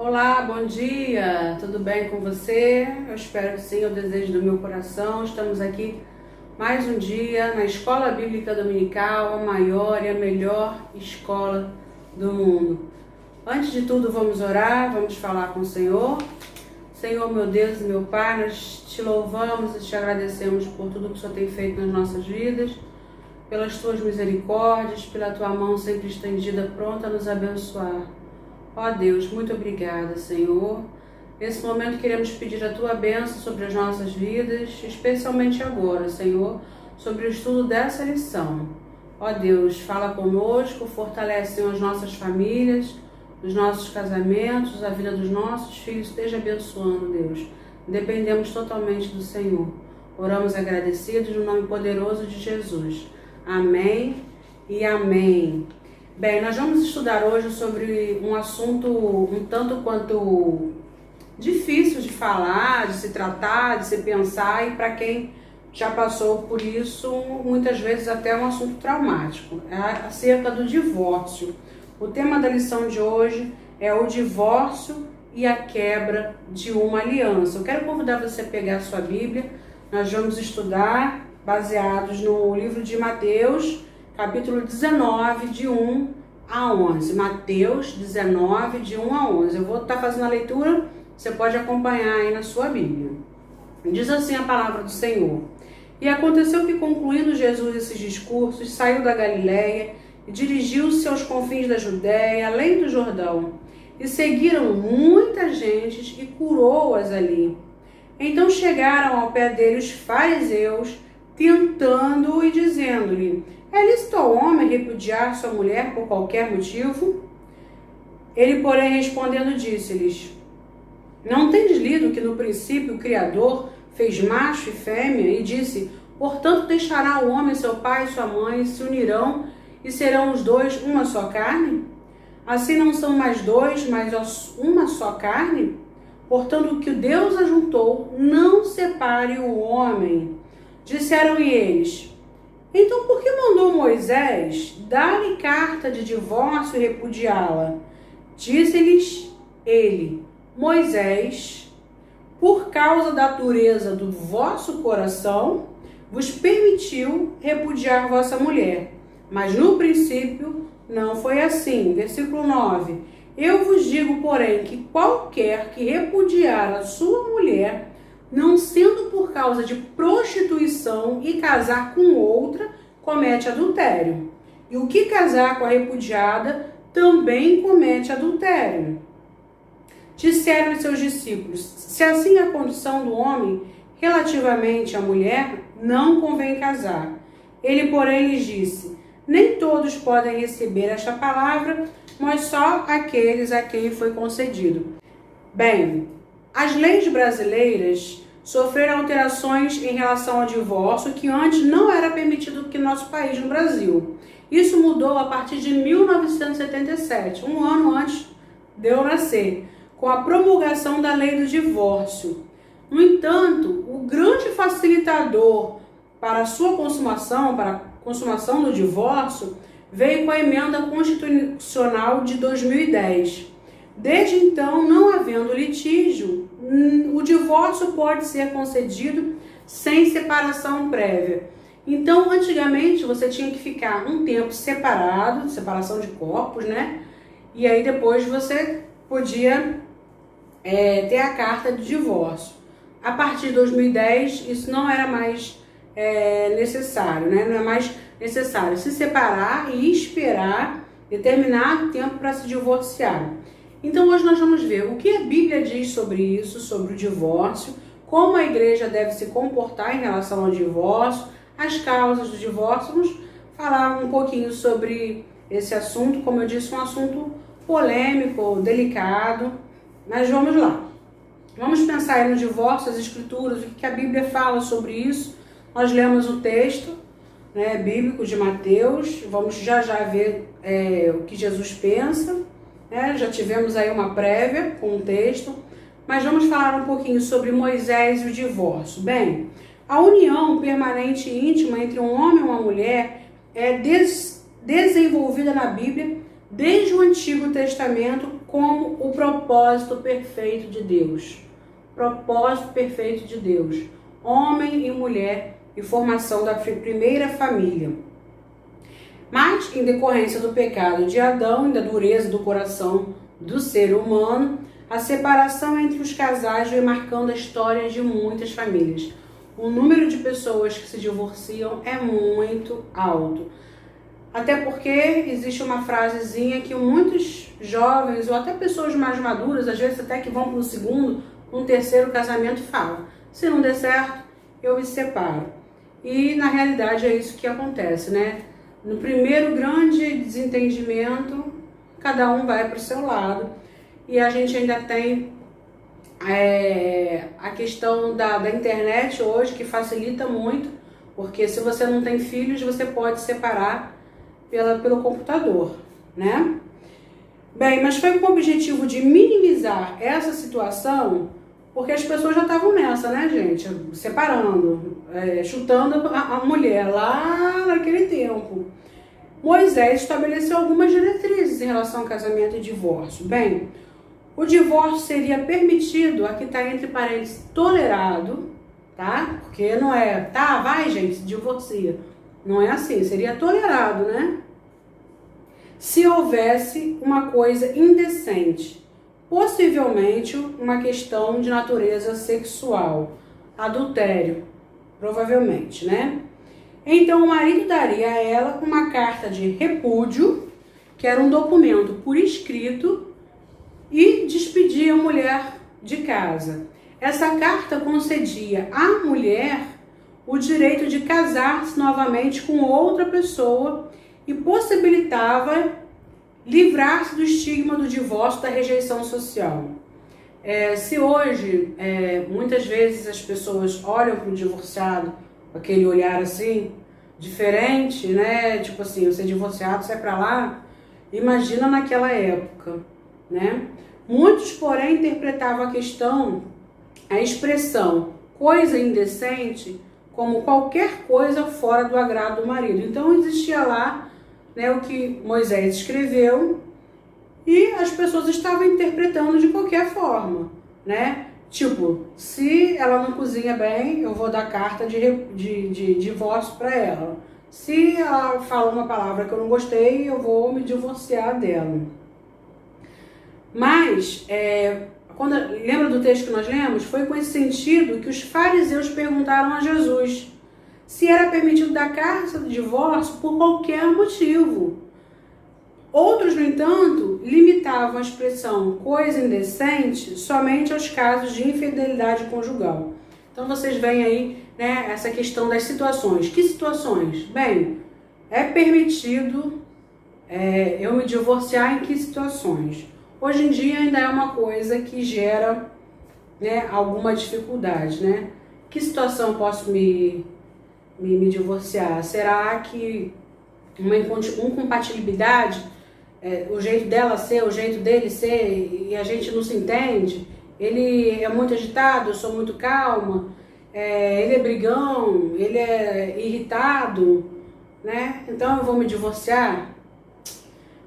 Olá, bom dia, tudo bem com você? Eu espero que sim, é o desejo do meu coração. Estamos aqui mais um dia na Escola Bíblica Dominical, a maior e a melhor escola do mundo. Antes de tudo, vamos orar, vamos falar com o Senhor. Senhor, meu Deus e meu Pai, nós te louvamos e te agradecemos por tudo que o Senhor tem feito nas nossas vidas, pelas tuas misericórdias, pela tua mão sempre estendida, pronta a nos abençoar. Ó Deus, muito obrigada, Senhor. Nesse momento queremos pedir a tua bênção sobre as nossas vidas, especialmente agora, Senhor, sobre o estudo dessa lição. Ó Deus, fala conosco, fortalece, Senhor, as nossas famílias, os nossos casamentos, a vida dos nossos filhos, esteja abençoando, Deus. Dependemos totalmente do Senhor. Oramos agradecidos no nome poderoso de Jesus. Amém e amém. Bem, nós vamos estudar hoje sobre um assunto um tanto quanto difícil de falar, de se tratar, de se pensar, e para quem já passou por isso, muitas vezes até um assunto traumático, acerca do divórcio. O tema da lição de hoje é o divórcio e a quebra de uma aliança. Eu quero convidar você a pegar a sua Bíblia, nós vamos estudar baseados no livro de Mateus, capítulo 19, de 1 a 11. Mateus 19, de 1 a 11. Eu vou estar fazendo a leitura, você pode acompanhar aí na sua Bíblia. Diz assim a palavra do Senhor. E aconteceu que, concluindo Jesus esses discursos, saiu da Galiléia e dirigiu-se aos confins da Judéia, além do Jordão. E seguiram muitas gentes e curou-as ali. Então chegaram ao pé dele os fariseus, tentando-o e dizendo-lhe: é lícito ao homem repudiar sua mulher por qualquer motivo? Ele, porém, respondendo, disse-lhes: não tendes lido que no princípio o Criador fez macho e fêmea e disse: portanto deixará o homem seu pai e sua mãe, e se unirão e serão os dois uma só carne? Assim não são mais dois, mas uma só carne? Portanto, o que Deus ajuntou, não separe o homem. Disseram-lhe eles: então por que mandou Moisés dar-lhe carta de divórcio e repudiá-la? Disse-lhes ele: Moisés, por causa da dureza do vosso coração, vos permitiu repudiar vossa mulher. Mas no princípio não foi assim. Versículo 9. Eu vos digo, porém, que qualquer que repudiar a sua mulher, não sendo por causa de prostituição e casar com outra, comete adultério. E o que casar com a repudiada também comete adultério. Disseram-lhe seus discípulos: se assim é a condição do homem relativamente à mulher, não convém casar. Ele, porém, lhes disse: nem todos podem receber esta palavra, mas só aqueles a quem foi concedido. Bem, as leis brasileiras sofreram alterações em relação ao divórcio que antes não era permitido aqui no nosso país, no Brasil. Isso mudou a partir de 1977, um ano antes de eu nascer, com a promulgação da lei do divórcio. No entanto, o grande facilitador para a sua consumação, para a consumação do divórcio, veio com a emenda constitucional de 2010. Desde então, não havendo litígio, o divórcio pode ser concedido sem separação prévia. Então, antigamente, você tinha que ficar um tempo separado, separação de corpos, né? E aí depois você podia ter a carta de divórcio. A partir de 2010, isso não era mais necessário, né? Não é mais necessário se separar e esperar determinado tempo para se divorciar. Então hoje nós vamos ver o que a Bíblia diz sobre isso, sobre o divórcio, como a igreja deve se comportar em relação ao divórcio, as causas do divórcio. Vamos falar um pouquinho sobre esse assunto, como eu disse, um assunto polêmico, delicado, mas vamos lá. Vamos pensar aí no divórcio, as escrituras, o que a Bíblia fala sobre isso. Nós lemos o texto bíblico de Mateus, vamos já ver o que Jesus pensa. Já tivemos aí uma prévia com o texto, mas vamos falar um pouquinho sobre Moisés e o divórcio. Bem, a união permanente e íntima entre um homem e uma mulher é desenvolvida na Bíblia desde o Antigo Testamento como o propósito perfeito de Deus. Propósito perfeito de Deus. Homem e mulher e formação da primeira família. Mas, em decorrência do pecado de Adão e da dureza do coração do ser humano, a separação entre os casais vem marcando a história de muitas famílias. O número de pessoas que se divorciam é muito alto. Até porque existe uma frasezinha que muitos jovens, ou até pessoas mais maduras, às vezes até que vão para um segundo, um terceiro casamento, falam: se não der certo, eu me separo. E na realidade é isso que acontece, né? No primeiro grande desentendimento, cada um vai para o seu lado. E a gente ainda tem a questão da internet hoje, que facilita muito, porque se você não tem filhos, você pode separar pelo computador, né? Bem, mas foi com o objetivo de minimizar essa situação, porque as pessoas já estavam nessa, né, gente? Separando, chutando a mulher lá naquele tempo. Moisés estabeleceu algumas diretrizes em relação ao casamento e divórcio. Bem, o divórcio seria permitido, aqui está entre parênteses, tolerado, tá? Porque não é, tá, vai gente, se divorcia. Não é assim, seria tolerado, né? Se houvesse uma coisa indecente, possivelmente uma questão de natureza sexual, adultério, provavelmente, né? Então o marido daria a ela uma carta de repúdio, que era um documento por escrito, e despedia a mulher de casa. Essa carta concedia à mulher o direito de casar-se novamente com outra pessoa e possibilitava livrar-se do estigma do divórcio, da rejeição social. Se hoje, muitas vezes as pessoas olham para o divorciado com aquele olhar assim, diferente, né? Tipo assim, você é divorciado, sai para lá. Imagina naquela época, né? Muitos, porém, interpretavam a expressão coisa indecente como qualquer coisa fora do agrado do marido. Então existia lá, né, o que Moisés escreveu e as pessoas estavam interpretando de qualquer forma, né? Tipo, se ela não cozinha bem, eu vou dar carta de divórcio para ela. Se ela fala uma palavra que eu não gostei, eu vou me divorciar dela. Mas, lembra do texto que nós lemos? Foi com esse sentido que os fariseus perguntaram a Jesus se era permitido dar carta de divórcio por qualquer motivo. Outros, no entanto, limitavam a expressão coisa indecente somente aos casos de infidelidade conjugal. Então vocês veem aí, né, essa questão das situações. Que situações? Bem, é permitido eu me divorciar em que situações? Hoje em dia ainda é uma coisa que gera, né, alguma dificuldade, né? Que situação eu posso me divorciar? Será que uma incompatibilidade, o jeito dela ser, o jeito dele ser, e a gente não se entende? Ele é muito agitado, eu sou muito calma, ele é brigão, ele é irritado, né? Então eu vou me divorciar?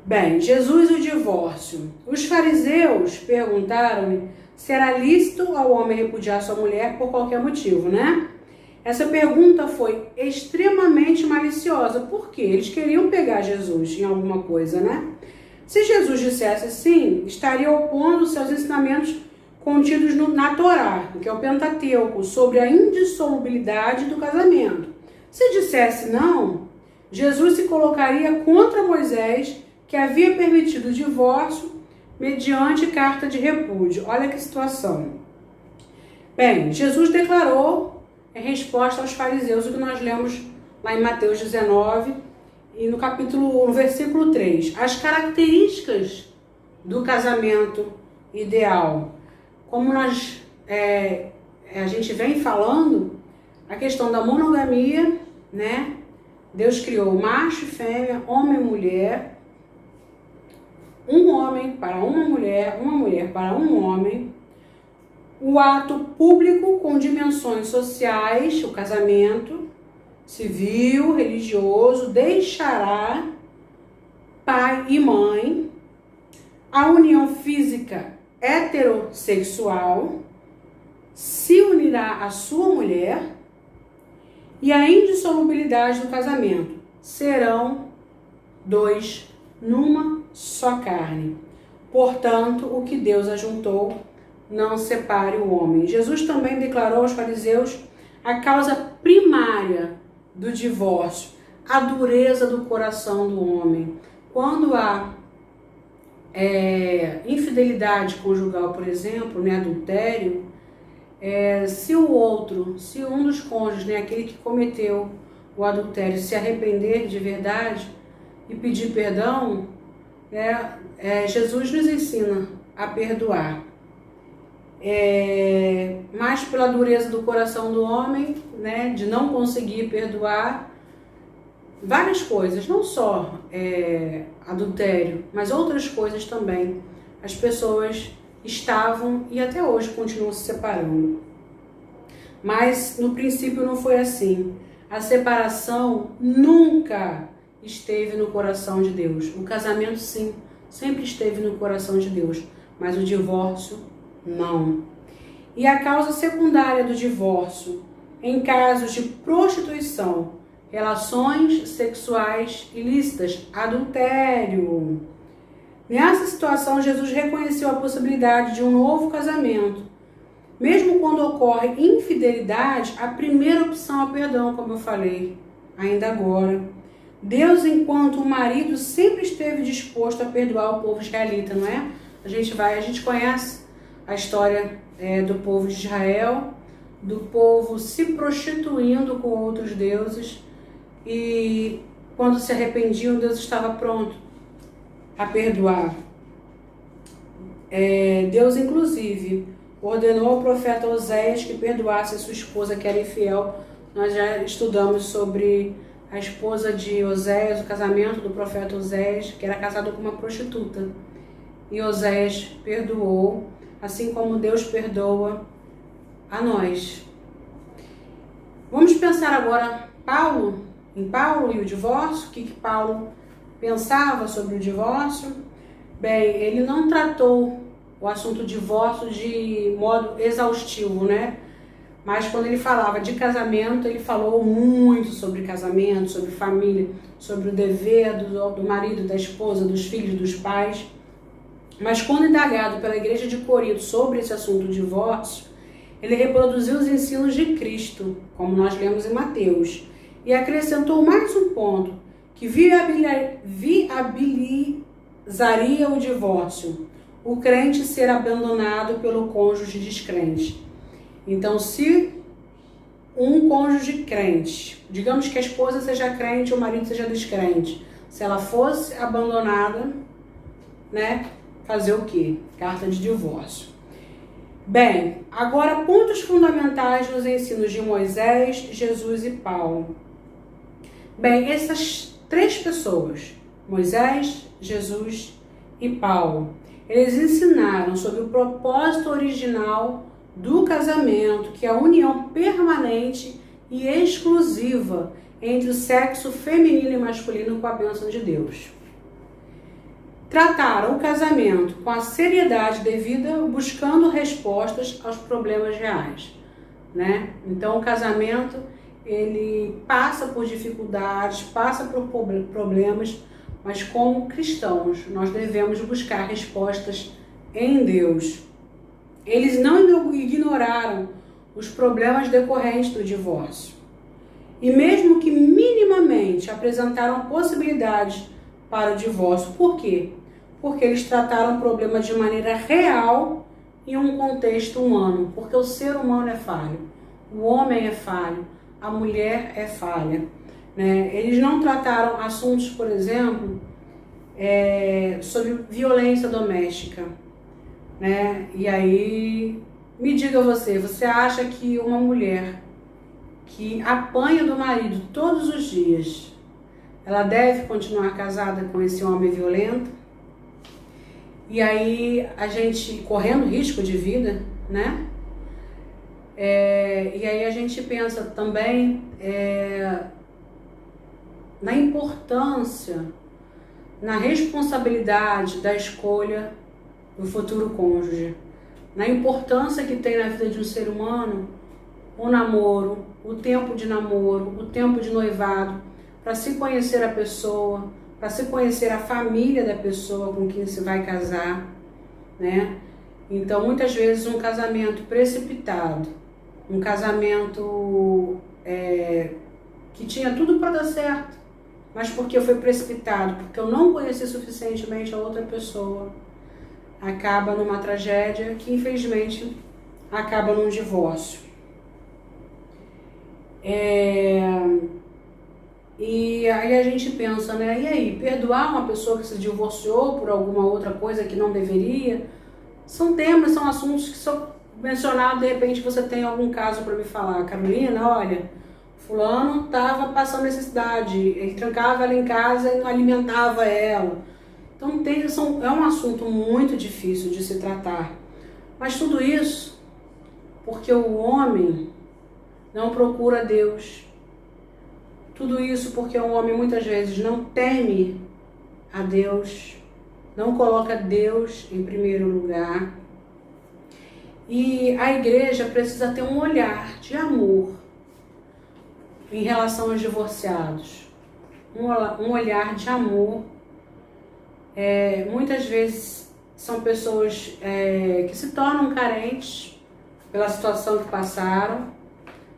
Bem, Jesus e o divórcio. Os fariseus perguntaram-lhe se era lícito ao homem repudiar sua mulher por qualquer motivo, né? Essa pergunta foi extremamente maliciosa, porque eles queriam pegar Jesus em alguma coisa, né? Se Jesus dissesse sim, estaria opondo seus ensinamentos contidos na Torá, que é o Pentateuco, sobre a indissolubilidade do casamento. Se dissesse não, Jesus se colocaria contra Moisés, que havia permitido o divórcio mediante carta de repúdio. Olha que situação. Bem, Jesus declarou em resposta aos fariseus o que nós lemos lá em Mateus 19 e no versículo 3. As características do casamento ideal. Como a gente vem falando, a questão da monogamia, né? Deus criou macho e fêmea, homem e mulher, um homem para uma mulher para um homem, o ato público com dimensões sociais, o casamento civil, religioso, deixará pai e mãe, a união física heterossexual se unirá à sua mulher e a indissolubilidade do casamento. Serão dois numa só carne. Portanto, o que Deus ajuntou, não separe o homem. Jesus também declarou aos fariseus a causa primária do divórcio, a dureza do coração do homem. Quando há infidelidade conjugal, por exemplo, adultério, se um dos cônjuges, aquele que cometeu o adultério, se arrepender de verdade e pedir perdão, Jesus nos ensina a perdoar. Mas pela dureza do coração do homem, de não conseguir perdoar, várias coisas, não só adultério, mas outras coisas também. As pessoas estavam e até hoje continuam se separando. Mas no princípio não foi assim. A separação nunca esteve no coração de Deus. O casamento, sim, sempre esteve no coração de Deus, mas o divórcio, não. E a causa secundária do divórcio, em casos de prostituição, relações sexuais ilícitas, adultério. Nessa situação, Jesus reconheceu a possibilidade de um novo casamento. Mesmo quando ocorre infidelidade, a primeira opção é o perdão, como eu falei ainda agora. Deus, enquanto o marido, sempre esteve disposto a perdoar o povo israelita, não é? A gente conhece a história do povo de Israel, do povo se prostituindo com outros deuses, e quando se arrependiam, Deus estava pronto a perdoar. Deus, inclusive, ordenou ao profeta Oséias que perdoasse a sua esposa, que era infiel. Nós já estudamos sobre a esposa de Oséias, o casamento do profeta Oséias, que era casado com uma prostituta. E Oséias perdoou, assim como Deus perdoa a nós. Vamos pensar agora em Paulo e o divórcio. O que Paulo pensava sobre o divórcio? Bem, ele não tratou o assunto divórcio de modo exaustivo, Mas quando ele falava de casamento, ele falou muito sobre casamento, sobre família, sobre o dever do marido, da esposa, dos filhos, dos pais. Mas quando indagado pela igreja de Corinto sobre esse assunto do divórcio, ele reproduziu os ensinos de Cristo, como nós lemos em Mateus, e acrescentou mais um ponto, que viabilizaria o divórcio: o crente ser abandonado pelo cônjuge descrente. Então, se um cônjuge crente, digamos que a esposa seja crente e o marido seja descrente, se ela fosse abandonada, fazer o quê? Carta de divórcio. Bem, agora pontos fundamentais nos ensinos de Moisés, Jesus e Paulo. Bem, essas três pessoas, Moisés, Jesus e Paulo, eles ensinaram sobre o propósito original do casamento, que é a união permanente e exclusiva entre o sexo feminino e masculino com a bênção de Deus. Trataram o casamento com a seriedade devida, buscando respostas aos problemas reais, Então, o casamento, ele passa por dificuldades, passa por problemas, mas como cristãos, nós devemos buscar respostas em Deus. Eles não ignoraram os problemas decorrentes do divórcio. E mesmo que minimamente apresentaram possibilidades para o divórcio. Por quê? Porque eles trataram o problema de maneira real em um contexto humano. Porque o ser humano é falho, o homem é falho, a mulher é falha. Eles não trataram assuntos, por exemplo, sobre violência doméstica. E aí, me diga você acha que uma mulher que apanha do marido todos os dias, ela deve continuar casada com esse homem violento? E aí, a gente correndo risco de vida, E aí a gente pensa também na importância, na responsabilidade da escolha do futuro cônjuge, na importância que tem na vida de um ser humano o namoro, o tempo de namoro, o tempo de noivado, para se conhecer a pessoa, para se conhecer a família da pessoa com quem se vai casar, né? Então, muitas vezes um casamento precipitado, um casamento que tinha tudo para dar certo, mas porque foi precipitado, porque eu não conheci suficientemente a outra pessoa, acaba numa tragédia que infelizmente acaba num divórcio. E aí a gente pensa, né? E aí, perdoar uma pessoa que se divorciou por alguma outra coisa que não deveria? São temas, são assuntos que são mencionados, de repente você tem algum caso para me falar. Carolina, olha, fulano estava passando necessidade, ele trancava ela em casa e não alimentava ela. Então é um assunto muito difícil de se tratar. Mas tudo isso porque o homem não procura Deus. Tudo isso porque o homem muitas vezes não teme a Deus, não coloca Deus em primeiro lugar. E a igreja precisa ter um olhar de amor em relação aos divorciados. Um olhar de amor. Muitas vezes são pessoas que se tornam carentes pela situação que passaram,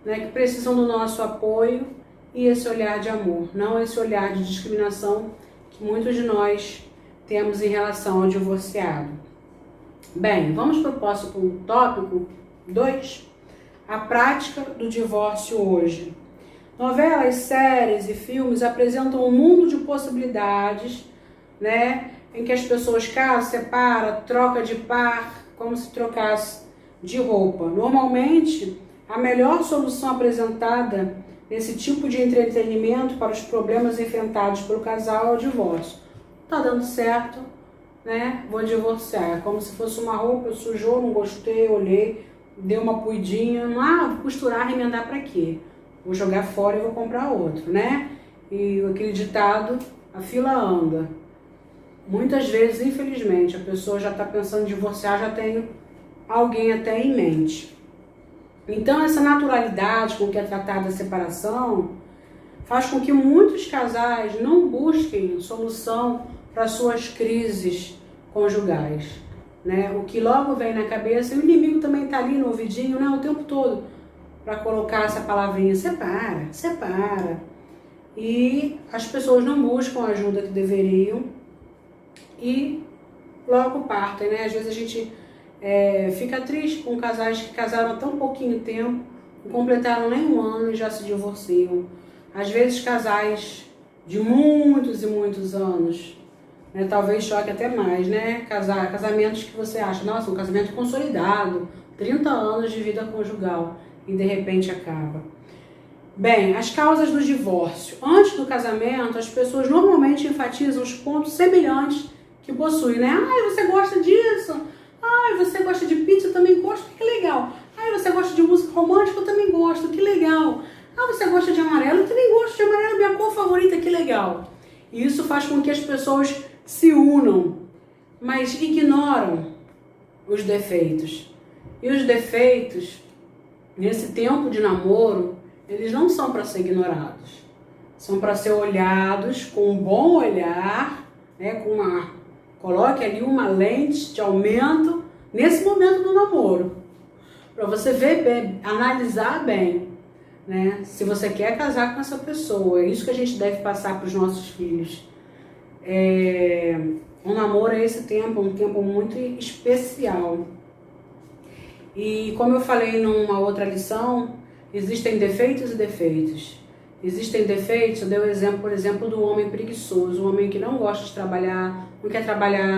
né, que precisam do nosso apoio e esse olhar de amor, não esse olhar de discriminação que muitos de nós temos em relação ao divorciado. Bem, vamos para o próximo tópico 2, a prática do divórcio hoje. Novelas, séries e filmes apresentam um mundo de possibilidades, né, em que as pessoas casam, separam, trocam de par, como se trocasse de roupa. Normalmente, a melhor solução apresentada nesse tipo de entretenimento para os problemas enfrentados pelo casal é o divórcio. Tá dando certo, né? Vou divorciar. Como se fosse uma roupa, sujou, não gostei, olhei, dei uma puidinha. Vou costurar, remendar para quê? Vou jogar fora e vou comprar outro, né? E aquele ditado, a fila anda. Muitas vezes, infelizmente, a pessoa já está pensando em divorciar, já tem alguém até em mente. Então, essa naturalidade com que é tratada a separação faz com que muitos casais não busquem solução para suas crises conjugais, né? O que logo vem na cabeça, e o inimigo também está ali no ouvidinho, né, o tempo todo, para colocar essa palavrinha, separa, separa. E as pessoas não buscam a ajuda que deveriam e logo partem, né? Às vezes a gente fica triste com casais que casaram há tão pouquinho tempo, não completaram nem um ano e já se divorciam. Às vezes casais de muitos e muitos anos, né? Talvez choque até mais, né? Casamentos que você acha, nossa, um casamento consolidado, 30 anos de vida conjugal e de repente acaba. Bem, as causas do divórcio. Antes do casamento, as pessoas normalmente enfatizam os pontos semelhantes que possuem, né? Ai, você gosta disso? Ai, você gosta de pizza? Eu também gosto, que legal. Ai, você gosta de música romântica? Eu também gosto, que legal. Ah, você gosta de amarelo? Eu também gosto de amarelo, minha cor favorita, que legal. E isso faz com que as pessoas se unam, mas ignoram os defeitos. E os defeitos, nesse tempo de namoro, eles não são para ser ignorados. São para ser olhados com um bom olhar, né, coloque ali uma lente de aumento nesse momento do namoro. Para você ver bem, analisar bem, né, se você quer casar com essa pessoa. É isso que a gente deve passar para os nossos filhos. O namoro é esse tempo, um tempo muito especial. E como eu falei numa outra lição, existem defeitos e defeitos. Existem defeitos, eu dei o exemplo, por exemplo, do homem preguiçoso, o homem que não gosta de trabalhar,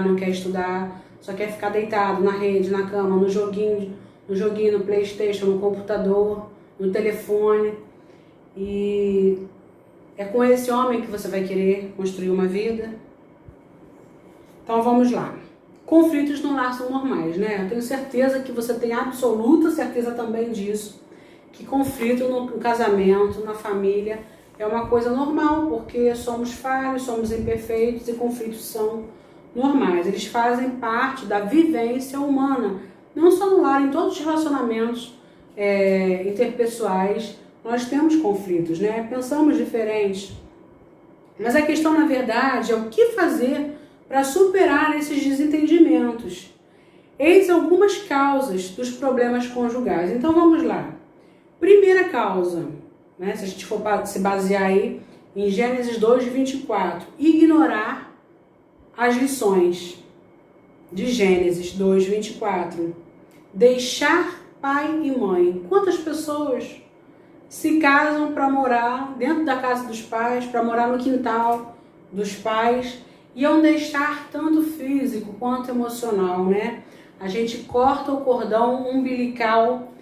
não quer estudar, só quer ficar deitado na rede, na cama, no joguinho, no PlayStation, no computador, no telefone. E é com esse homem que você vai querer construir uma vida? Então vamos lá. Conflitos no lar são normais, né? Eu tenho certeza que você tem absoluta certeza também disso, que conflito no casamento, na família, é uma coisa normal, porque somos falhos, somos imperfeitos e conflitos são normais, eles fazem parte da vivência humana, não só no lar, em todos os relacionamentos interpessoais, nós temos conflitos, né? Pensamos diferente. Mas a questão, na verdade, é o que fazer para superar esses desentendimentos. Eis algumas causas dos problemas conjugais. Então vamos lá. Primeira causa, né? Se a gente for se basear aí em Gênesis 2:24, ignorar as lições de Gênesis 2:24. Deixar pai e mãe. Quantas pessoas se casam para morar dentro da casa dos pais, para morar no quintal dos pais, e iam deixar tanto físico quanto emocional, né? A gente corta o cordão umbilical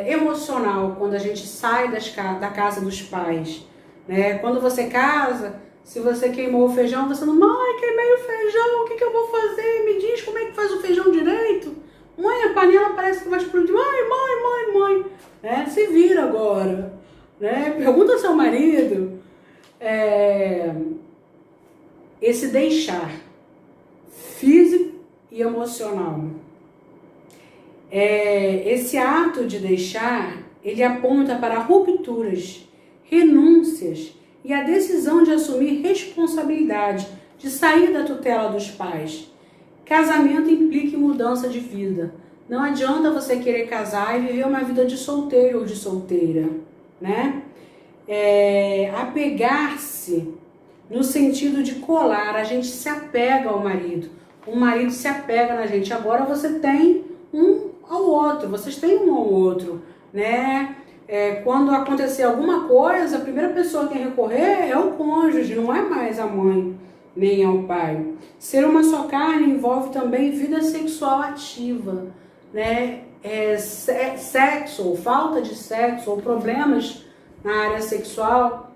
emocional quando a gente sai da casa dos pais, né? Quando você casa, se você queimou o feijão, você não, mãe, queimei o feijão, o que eu vou fazer? Me diz como é que faz o feijão direito. Mãe, a panela parece que vai explodir. Mãe. Né? Se vira agora. Né? Pergunta ao seu marido. Esse deixar físico e emocional. Esse ato de deixar, ele aponta para rupturas, renúncias e a decisão de assumir responsabilidade, de sair da tutela dos pais. Casamento implica mudança de vida. Não adianta você querer casar e viver uma vida de solteiro ou de solteira, né? Apegar-se no sentido de colar, a gente se apega ao marido. O marido se apega na gente. Agora você tem um ao outro, vocês têm um ao outro, né? Quando acontecer alguma coisa, a primeira pessoa a quem recorrer é o cônjuge, não é mais a mãe, nem ao pai. Ser uma só carne envolve também vida sexual ativa, né? Sexo, ou falta de sexo, ou problemas na área sexual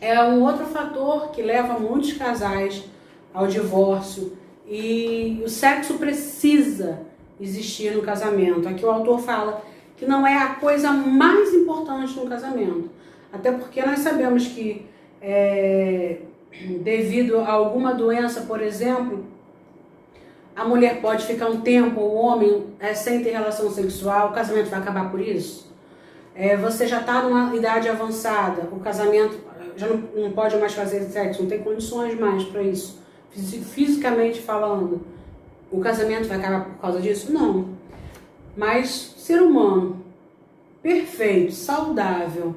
é um outro fator que leva muitos casais ao divórcio. E o sexo precisa existir no casamento. Aqui o autor fala que não é a coisa mais importante no casamento. Até porque nós sabemos que devido a alguma doença, por exemplo, a mulher pode ficar um tempo, o homem, sem ter relação sexual, o casamento vai acabar por isso? Você já está numa idade avançada, o casamento já não pode mais fazer sexo, não tem condições mais para isso, fisicamente falando. O casamento vai acabar por causa disso? Não. Mas ser humano perfeito, saudável,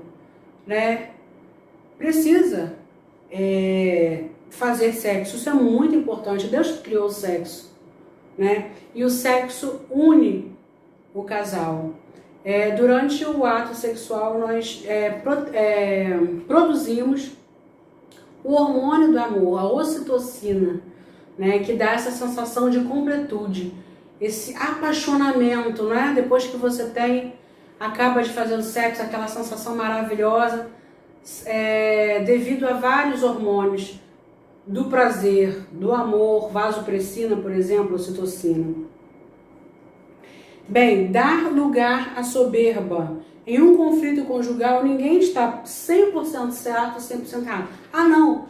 né, precisa fazer sexo. Isso é muito importante. Deus criou o sexo, né? E o sexo une o casal. Durante o ato sexual nós produzimos o hormônio do amor, a ocitocina, né, que dá essa sensação de completude, esse apaixonamento, né? Depois que você acaba de fazer o sexo, aquela sensação maravilhosa, devido a vários hormônios do prazer, do amor, vasopressina, por exemplo, ocitocina. Bem, dar lugar à soberba. Em um conflito conjugal, ninguém está 100% certo, 100% errado. Ah, não,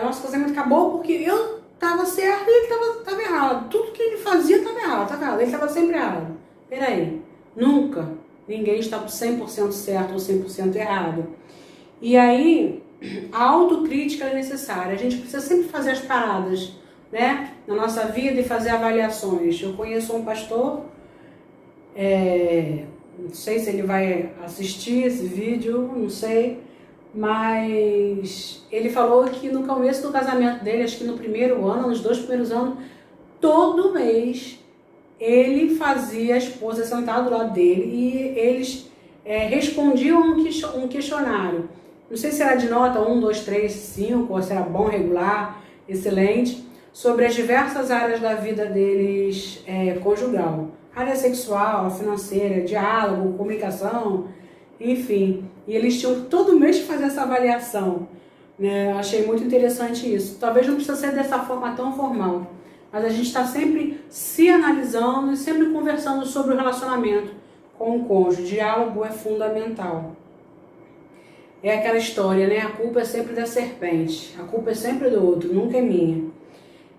nosso casamento acabou porque eu estava certo e ele estava errado. Tudo que ele fazia estava errado, ele estava sempre errado. Peraí, nunca ninguém está 100% certo ou 100% errado. E aí, a autocrítica é necessária. A gente precisa sempre fazer as paradas, né, na nossa vida e fazer avaliações. Eu conheço um pastor, não sei se ele vai assistir esse vídeo, não sei, mas ele falou que no começo do casamento dele, acho que no primeiro ano, nos 2 primeiros anos, todo mês ele fazia a esposa sentar do lado dele e eles respondiam um questionário. Não sei se era de nota 1, 2, 3, 5, ou se era bom, regular, excelente, sobre as diversas áreas da vida deles conjugal. Área sexual, financeira, diálogo, comunicação, enfim. E eles tinham todo mês que fazer essa avaliação, né? Eu achei muito interessante isso. Talvez não precisa ser dessa forma tão formal, mas a gente está sempre se analisando e sempre conversando sobre o relacionamento com o cônjuge. O diálogo é fundamental. É aquela história, né? A culpa é sempre da serpente, a culpa é sempre do outro, nunca é minha.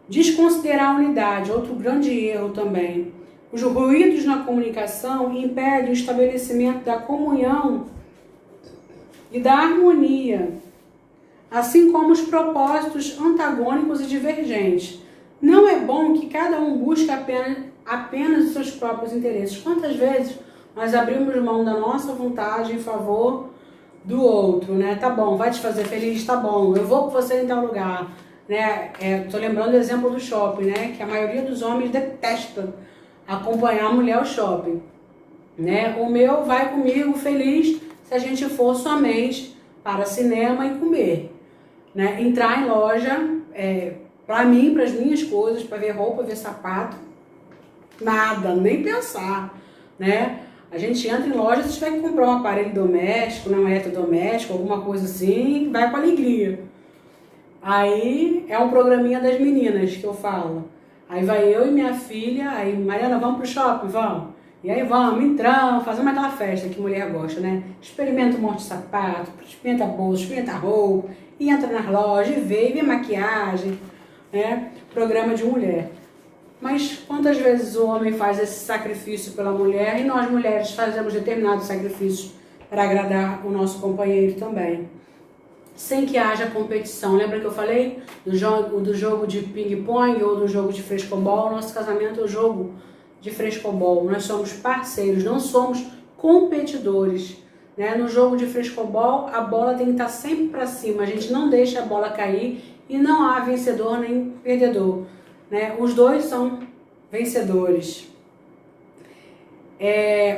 Desconsiderar a unidade, outro grande erro também. Os ruídos na comunicação impedem o estabelecimento da comunhão e da harmonia, assim como os propósitos antagônicos e divergentes. Não é bom que cada um busque apenas os seus próprios interesses. Quantas vezes nós abrimos mão da nossa vontade em favor do outro, né? Tá bom, vai te fazer feliz, tá bom, eu vou com você em tal lugar, né? Tô lembrando do exemplo do shopping, né? Que a maioria dos homens detesta acompanhar a mulher ao shopping, né? O meu vai comigo feliz se a gente for somente para cinema e comer, né? Entrar em loja, para mim, para as minhas coisas, para ver roupa, ver sapato, nada, nem pensar, né? A gente entra em loja, se tiver que comprar um aparelho doméstico, não é eletrodoméstico, alguma coisa assim, vai com alegria. Aí é um programinha das meninas que eu falo. Aí vai eu e minha filha, aí Mariana, vamos pro shopping? Vamos. E aí vamos, entramos, fazemos aquela festa que mulher gosta, né? Experimenta um monte de sapato, experimenta bolsa, experimenta roupa, e entra nas lojas, e vê maquiagem, né? Programa de mulher. Mas quantas vezes o homem faz esse sacrifício pela mulher e nós mulheres fazemos determinados sacrifícios para agradar o nosso companheiro também? Sem que haja competição. Lembra que eu falei do jogo de ping-pong ou do jogo de frescobol? Nosso casamento é o jogo de frescobol. Nós somos parceiros, não somos competidores, né? No jogo de frescobol, a bola tem que estar sempre para cima. A gente não deixa a bola cair e não há vencedor nem perdedor, né? Os dois são vencedores.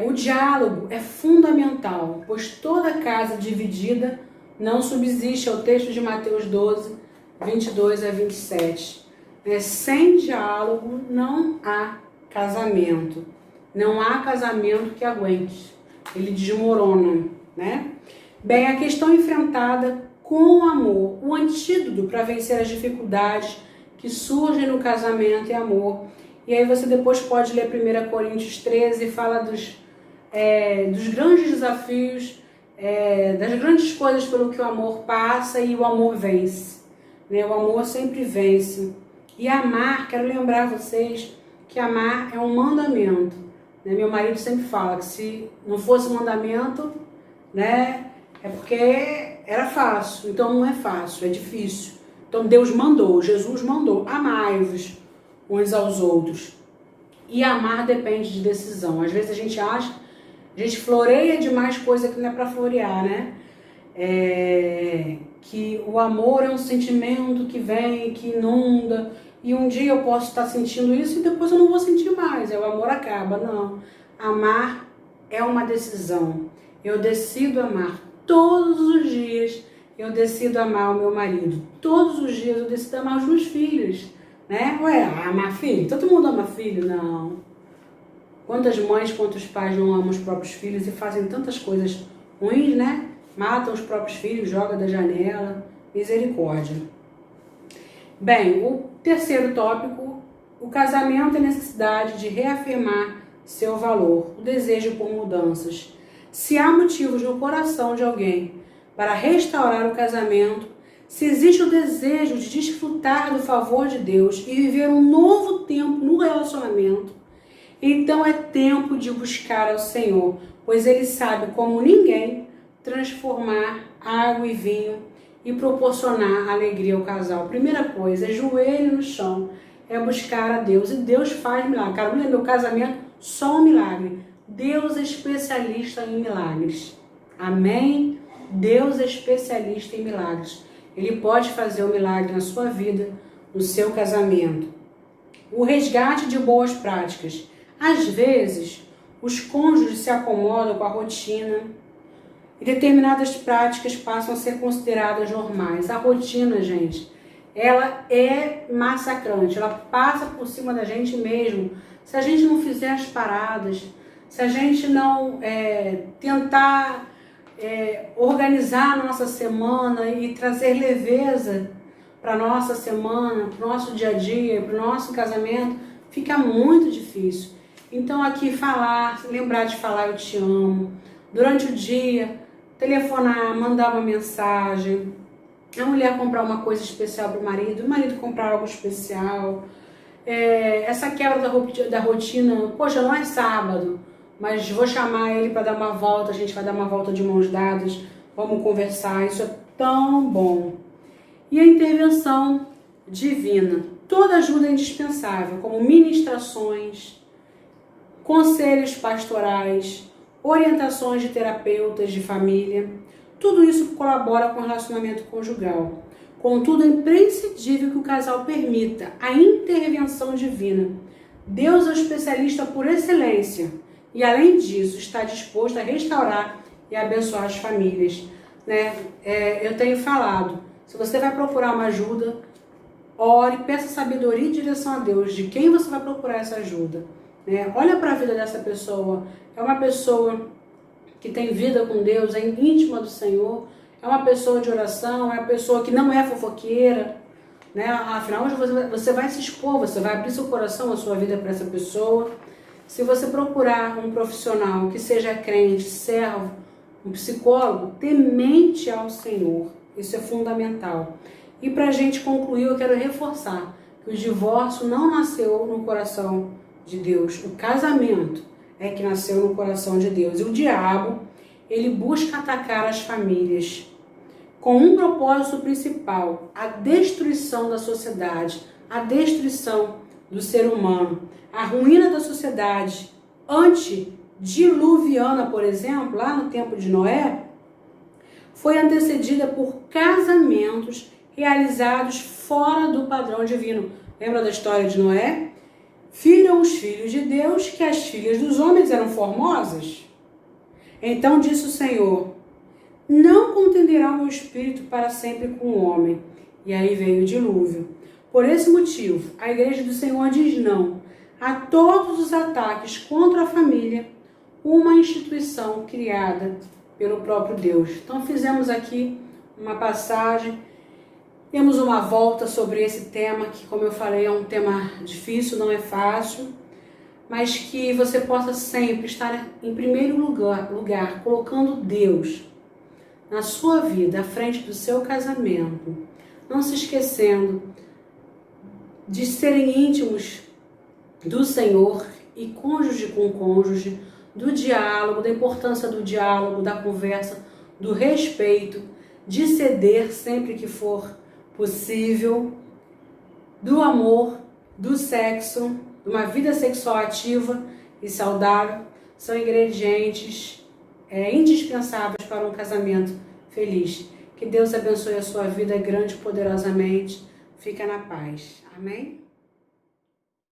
O diálogo é fundamental, pois toda casa dividida não subsiste, é o texto de Mateus 12, 22 a 27. Sem diálogo não há casamento. Não há casamento que aguente. Ele desmorona, né? Bem, a questão enfrentada com amor. O antídoto para vencer as dificuldades que surgem no casamento é amor. E aí você depois pode ler 1 Coríntios 13 e fala dos grandes desafios, das grandes coisas pelo que o amor passa e o amor vence, né? O amor sempre vence. E amar, quero lembrar vocês que amar é um mandamento, né? Meu marido sempre fala que se não fosse mandamento, né, é porque era fácil. Então não é fácil, é difícil. Então Deus mandou, Jesus mandou, amai-vos uns aos outros. E amar depende de decisão. Às vezes a gente acha, a gente floreia demais coisa que não é para florear, né? Que o amor é um sentimento que vem, que inunda, e um dia eu posso estar sentindo isso e depois eu não vou sentir mais, o amor acaba. Não. Amar é uma decisão. Eu decido amar todos os dias. Eu decido amar o meu marido. Todos os dias eu decido amar os meus filhos, né? Amar filho? Todo mundo ama filho? Não. Quantas mães, quantos pais não amam os próprios filhos e fazem tantas coisas ruins, né? Matam os próprios filhos, jogam da janela. Misericórdia. Bem, o terceiro tópico, o casamento é a necessidade de reafirmar seu valor, o desejo por mudanças. Se há motivos no coração de alguém para restaurar o casamento, se existe o desejo de desfrutar do favor de Deus e viver um novo tempo no relacionamento, então é tempo de buscar ao Senhor, pois Ele sabe como ninguém transformar água e vinho e proporcionar alegria ao casal. Primeira coisa, é joelho no chão, é buscar a Deus. E Deus faz milagre. Carolina, meu casamento, só um milagre. Deus é especialista em milagres. Amém? Deus é especialista em milagres. Ele pode fazer o milagre na sua vida, no seu casamento. O resgate de boas práticas. Às vezes, os cônjuges se acomodam com a rotina e determinadas práticas passam a ser consideradas normais. A rotina, gente, ela é massacrante, ela passa por cima da gente mesmo. Se a gente não fizer as paradas, se a gente não tentar organizar a nossa semana e trazer leveza para a nossa semana, para o nosso dia a dia, para o nosso casamento, fica muito difícil. Então aqui lembrar de falar eu te amo, durante o dia, telefonar, mandar uma mensagem, A mulher comprar uma coisa especial para o marido comprar algo especial. Essa quebra da rotina, poxa, não é sábado, mas vou chamar ele para dar uma volta, a gente vai dar uma volta de mãos dadas, vamos conversar, isso é tão bom. E a intervenção divina, toda ajuda é indispensável, como ministrações, conselhos pastorais, orientações de terapeutas de família, tudo isso colabora com o relacionamento conjugal. Contudo, é imprescindível que o casal permita a intervenção divina. Deus é o especialista por excelência e, além disso, está disposto a restaurar e abençoar as famílias. Eu tenho falado, se você vai procurar uma ajuda, ore, peça sabedoria e direção a Deus de quem você vai procurar essa ajuda. Olha para a vida dessa pessoa, é uma pessoa que tem vida com Deus, é íntima do Senhor, é uma pessoa de oração, é uma pessoa que não é fofoqueira, Afinal, você vai se expor, você vai abrir seu coração, a sua vida para essa pessoa. Se você procurar um profissional que seja crente, servo, um psicólogo, temente ao Senhor, isso é fundamental. E para a gente concluir, eu quero reforçar que o divórcio não nasceu no coração de Deus, o casamento é que nasceu no coração de Deus. E o diabo, ele busca atacar as famílias com um propósito principal, a destruição da sociedade, a destruição do ser humano. A ruína da sociedade antediluviana, por exemplo, lá no tempo de Noé, foi antecedida por casamentos realizados fora do padrão divino. Lembra da história de Noé? Viram os filhos de Deus que as filhas dos homens eram formosas? Então disse o Senhor: não contenderá o meu espírito para sempre com o homem. E aí veio o dilúvio. Por esse motivo, a igreja do Senhor diz não a todos os ataques contra a família, uma instituição criada pelo próprio Deus. Então fizemos aqui uma passagem, temos uma volta sobre esse tema, que, como eu falei, é um tema difícil, não é fácil, mas que você possa sempre estar em primeiro lugar colocando Deus na sua vida, à frente do seu casamento, não se esquecendo de serem íntimos do Senhor e cônjuge com cônjuge, do diálogo, da importância do diálogo, da conversa, do respeito, de ceder sempre que for possível, do amor, do sexo, de uma vida sexual ativa e saudável, são ingredientes indispensáveis para um casamento feliz. Que Deus abençoe a sua vida grande e poderosamente. Fica na paz. Amém?